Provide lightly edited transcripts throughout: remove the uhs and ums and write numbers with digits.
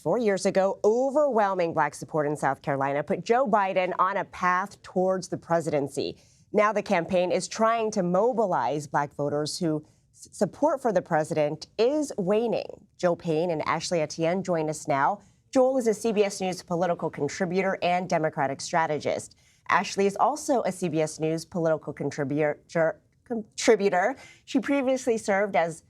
4 years ago, overwhelming Black support in South Carolina put Joe Biden on a path towards the presidency. Now the campaign is trying to mobilize Black voters whose support for the president is waning. Joe Payne and Ashley Etienne join us now. Joel is a CBS News political contributor and Democratic strategist. Ashley is also a CBS News political contributor. She previously served as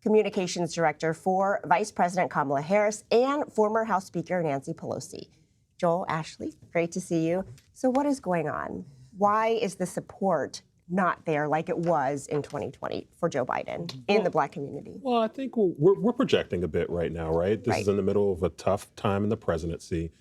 communications director for Vice President Kamala Harris and former House Speaker Nancy Pelosi. Joel, Ashley, great to see you. So what is going on? Why is the support not there like it was in 2020 for Joe Biden in the Black community? Well, I think we're projecting a bit right now, right? This is in the middle of a tough time in the presidency.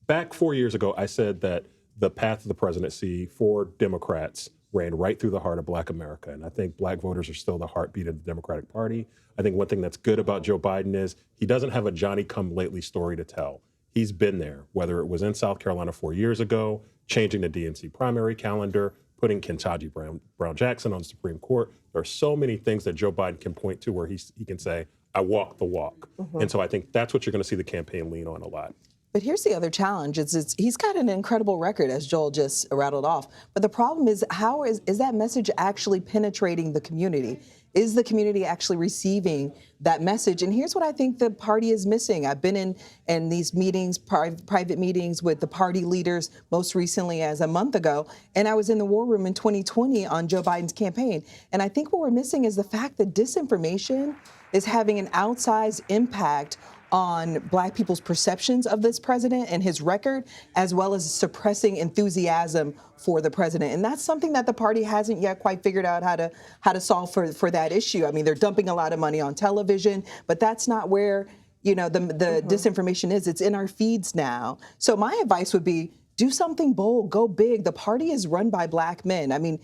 Back 4 years ago, I said that the path to the presidency for Democrats ran right through the heart of Black America. And I think Black voters are still the heartbeat of the Democratic Party. I think one thing that's good about Joe Biden is he doesn't have a Johnny-come-lately story to tell. He's been there, whether it was in South Carolina 4 years ago, changing the DNC primary calendar, putting Ketanji Brown Jackson on the Supreme Court. There are so many things that Joe Biden can point to where he can say, I walk the walk. And so I think that's what you're going to see the campaign lean on a lot. But here's the other challenge. He's got an incredible record, as Joel just rattled off. But the problem is, how is that message actually penetrating the community? Is the community actually receiving that message? And here's what I think the party is missing. I've been in these meetings, private meetings with the party leaders, most recently as a month ago, and I was in the war room in 2020 on Joe Biden's campaign. And I think what we're missing is the fact that disinformation is having an outsized impact on Black people's perceptions of this president and his record, as well as suppressing enthusiasm for the president. And that's something that the party hasn't yet quite figured out how to solve for that issue. I mean, they're dumping a lot of money on television, but that's not where, the disinformation is. It's in our feeds now. So my advice would be, do something bold, go big. The party is run by Black men. I mean,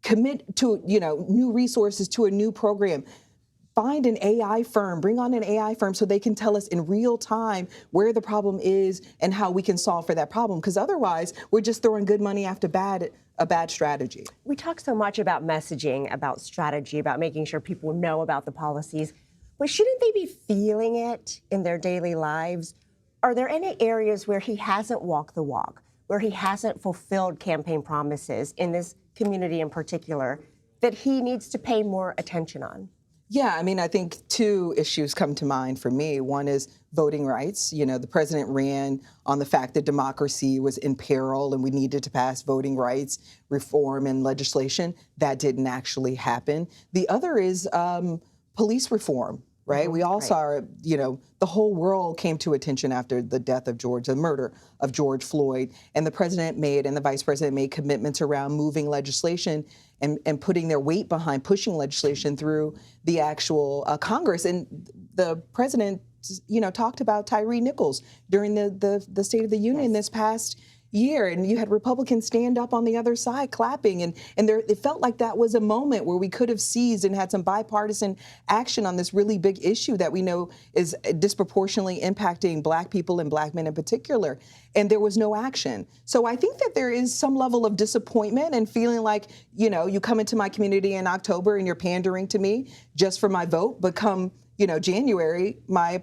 commit to, new resources, to a new program. Find an AI firm, bring on an AI firm so they can tell us in real time where the problem is and how we can solve for that problem. Because otherwise, we're just throwing good money after a bad strategy. We talk so much about messaging, about strategy, about making sure people know about the policies. But shouldn't they be feeling it in their daily lives? Are there any areas where he hasn't walked the walk, where he hasn't fulfilled campaign promises in this community in particular, that he needs to pay more attention on? Yeah, I mean, I think two issues come to mind for me. One is voting rights. The president ran on the fact that democracy was in peril and we needed to pass voting rights reform and legislation. That didn't actually happen. The other is police reform, right? We all saw, the whole world came to attention after the death of the murder of George Floyd. And the president and the vice president made commitments around moving legislation and putting their weight behind pushing legislation through the actual Congress. And the president, talked about Tyree Nichols during the State of the Union this past year. And you had Republicans stand up on the other side clapping. And it felt like that was a moment where we could have seized and had some bipartisan action on this really big issue that we know is disproportionately impacting Black people and Black men in particular. And there was no action. So I think that there is some level of disappointment and feeling like, you come into my community in October and you're pandering to me just for my vote, but come January, my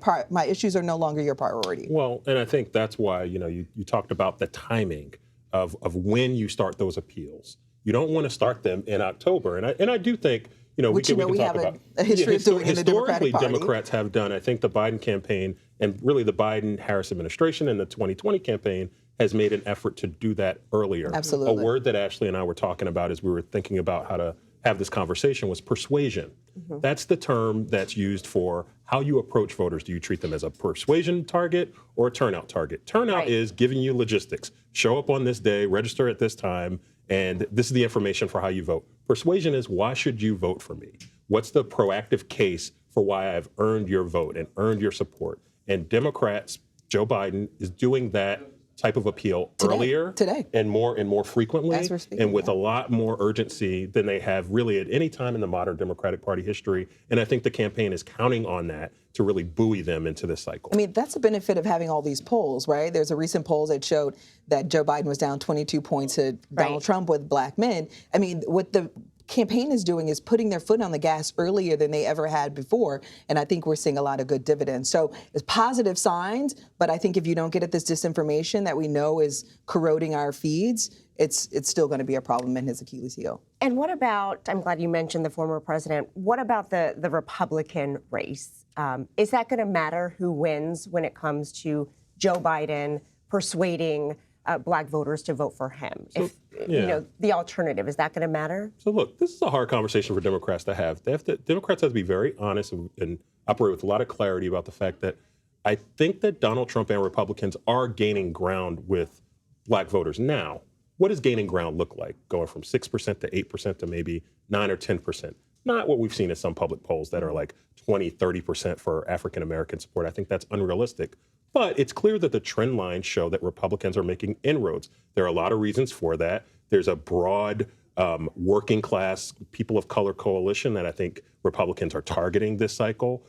issues are no longer your priority. Well, and I think that's why, you talked about the timing of when you start those appeals. You don't want to start them in October. And I do think, we can talk about a history of doing in the Democratic Party. Democrats have done. I think the Biden campaign and really the Biden-Harris administration and the 2020 campaign has made an effort to do that earlier. Absolutely. A word that Ashley and I were talking about as we were thinking about how to have this conversation was persuasion. That's the term that's used for how you approach voters. Do you treat them as a persuasion target or a turnout target? Turnout is giving you logistics. Show up on this day, register at this time, and this is the information for how you vote. Persuasion is, why should you vote for me? What's the proactive case for why I've earned your vote and earned your support? And Democrats, Joe Biden, is doing that type of appeal earlier and more frequently and with a lot more urgency than they have really at any time in the modern Democratic Party history. And I think the campaign is counting on that to really buoy them into this cycle. I mean, that's the benefit of having all these polls, right? There's a recent poll that showed that Joe Biden was down 22 points to Donald Trump with Black men. I mean, what the campaign is doing is putting their foot on the gas earlier than they ever had before. And I think we're seeing a lot of good dividends. So it's positive signs, but I think if you don't get at this disinformation that we know is corroding our feeds, it's still going to be a problem in his Achilles heel. And what about, I'm glad you mentioned the former president, what about the Republican race? Is that going to matter who wins when it comes to Joe Biden persuading Black voters to vote for him? The alternative, is that going to matter? So look, this is a hard conversation for Democrats to have. Democrats have to be very honest and operate with a lot of clarity about the fact that I think that Donald Trump and Republicans are gaining ground with Black voters. Now, what does gaining ground look like? Going from 6% to 8% to maybe 9 or 10%. Not what we've seen in some public polls that are like 20, 30% for African American support. I think that's unrealistic. But it's clear that the trend lines show that Republicans are making inroads. There are a lot of reasons for that. There's a broad working class, people of color coalition that I think Republicans are targeting this cycle,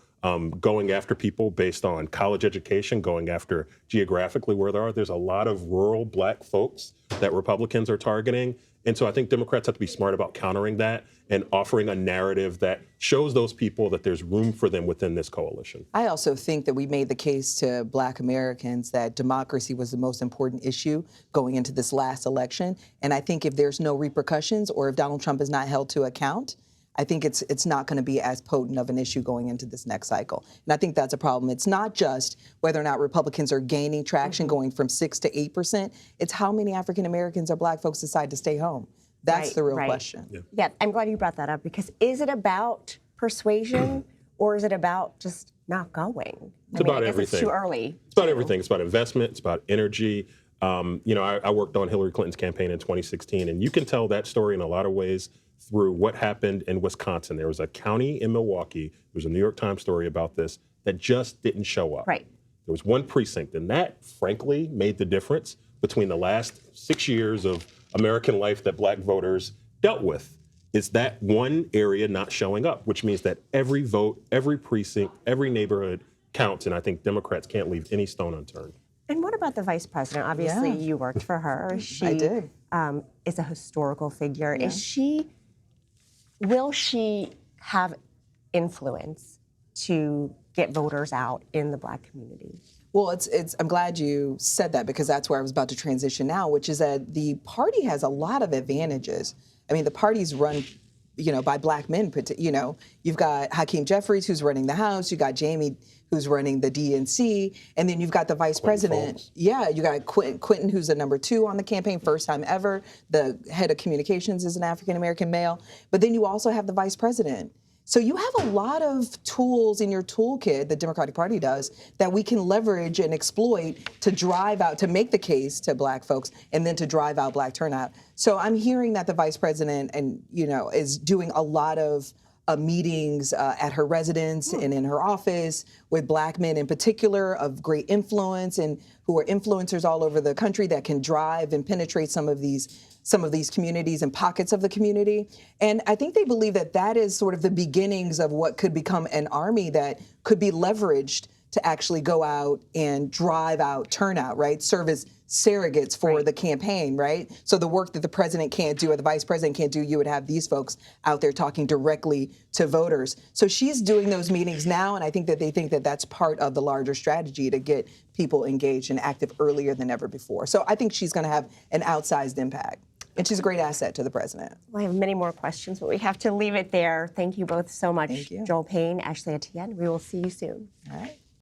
going after people based on college education, going after geographically where they are. There's a lot of rural Black folks that Republicans are targeting. And so I think Democrats have to be smart about countering that and offering a narrative that shows those people that there's room for them within this coalition. I also think that we made the case to Black Americans that democracy was the most important issue going into this last election. And I think if there's no repercussions or if Donald Trump is not held to account, I think it's not going to be as potent of an issue going into this next cycle. And I think that's a problem. It's not just whether or not Republicans are gaining traction going from 6 to 8%. It's how many African Americans or Black folks decide to stay home. That's the real question. Yeah, I'm glad you brought that up, because is it about persuasion or is it about just not going? It's about everything. It's too early. It's about everything. It's about investment. It's about energy. I worked on Hillary Clinton's campaign in 2016, and you can tell that story in a lot of ways through what happened in Wisconsin. There was a county in Milwaukee, there was a New York Times story about this, that just didn't show up. Right. There was one precinct, and that, frankly, made the difference between the last 6 years of American life that Black voters dealt with. It's that one area not showing up, which means that every vote, every precinct, every neighborhood counts, and I think Democrats can't leave any stone unturned. And what about the vice president? Obviously, you worked for her. I did. Is a historical figure. Yeah. Will she have influence to get voters out in the Black community? Well, I'm glad you said that, because that's where I was about to transition now, which is that the party has a lot of advantages. I mean, the party's run, by Black men. You've got Hakeem Jeffries, who's running the House. You got Jamie, who's running the DNC, and then you've got the vice president. Yeah, you got Quentin, who's the number 2 on the campaign, first time ever. The head of communications is an African American male. But then you also have the vice president. So you have a lot of tools in your toolkit, the Democratic Party does, that we can leverage and exploit to drive out, to make the case to Black folks, and then to drive out Black turnout. So I'm hearing that the vice president is doing a lot of meetings at her residence and in her office with Black men in particular of great influence and who are influencers all over the country that can drive and penetrate some of these communities and pockets of the community. And I think they believe that that is sort of the beginnings of what could become an army that could be leveraged to actually go out and drive out turnout, right? Serve as surrogates for the campaign, right? So the work that the president can't do or the vice president can't do, you would have these folks out there talking directly to voters. So she's doing those meetings now, and I think that they think that that's part of the larger strategy to get people engaged and active earlier than ever before. So I think she's going to have an outsized impact. And she's a great asset to the president. Well, I have many more questions, but we have to leave it there. Thank you both so much. Thank you. Joel Payne, Ashley Etienne. We will see you soon. All right.